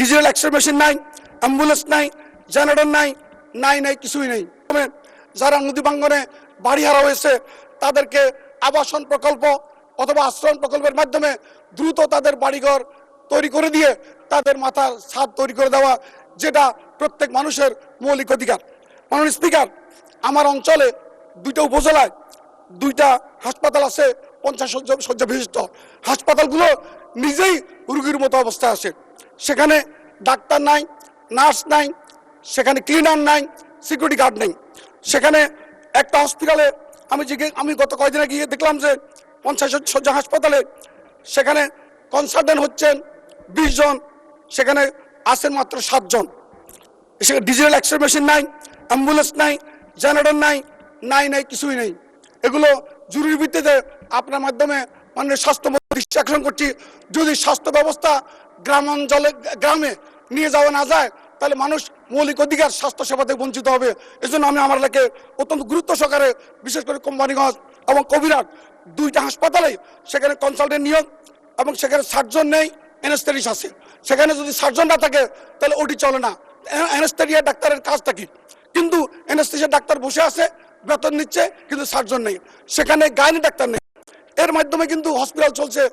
Digital x-ray machine নাই, ambulance নাই, generator নাই, নাই কিছুই নেই। যারা নদী ভাঙ্গনে বাড়ি হারা হয়েছে তাদেরকে আবাসন প্রকল্প অথবা আশ্রয় প্রকল্পের মাধ্যমে দ্রুত তাদের বাড়িঘর তৈরি করে দিয়ে তাদের মাথার ছাদ তৈরি করে দেওয়া, যেটা প্রত্যেক মানুষের মৌলিক অধিকার। মাননীয় স্পিকার, আমার অঞ্চলে 2টা উপজেলায় 2টা হাসপাতাল আছে, 50 শয্যা বিশিষ্ট হাসপাতালগুলো নিজেই রোগীর মতো অবস্থায় আছে। সেখানে ডাক্তার নাই, নার্স নাই, সেখানে ক্লিনার নাই, সিকিউরিটি গার্ড নেই। সেখানে একটা হসপিটালে আমি গত কয়েকদিন গিয়ে দেখলাম যে 50 শয্যা হাসপাতালে সেখানে কনসালটেন্ট হচ্ছেন 20 জন, সেখানে আছেন মাত্র 7 জন। সেখানে ডিজিটাল এক্সরে মেশিন নাই, অ্যাম্বুলেন্স নাই, জেনারেটর নাই কিছুই নেই। এগুলো জরুরি ভিত্তিতে আপনার মাধ্যমে মাননীয় স্বাস্থ্যমন্ত্রী দৃষ্টি আকর্ষণ করছি, যদি স্বাস্থ্য ব্যবস্থা গ্রামে নিয়ে যাওয়া না যায় তাহলে মানুষ মৌলিক অধিকার স্বাস্থ্য সেবা থেকে বঞ্চিত হবে। এজন্য আমি আমার এলাকাকে অত্যন্ত গুরুত্ব সহকারে, বিশেষ করে কোম্পানিগঞ্জ এবং কবিরাট 2টা হাসপাতালে সেখানে কনসালটেন্ট নিয়োগ এবং সেখানে সার্জন নেই, অ্যানেস্থেটিস্ট আছে। সেখানে যদি সার্জন না থাকে তাহলে ওটি চলে না। অ্যানেস্থেটিয়া ডাক্তারের কাজটা কি? কিন্তু অ্যানেস্থেটিয়া ডাক্তার বসে আছে, বেতন নিচ্ছে, কিন্তু সার্জন নেই। সেখানে গাইনি ডাক্তার নেই। এর মাধ্যমে কিন্তু হসপিটাল চলছে।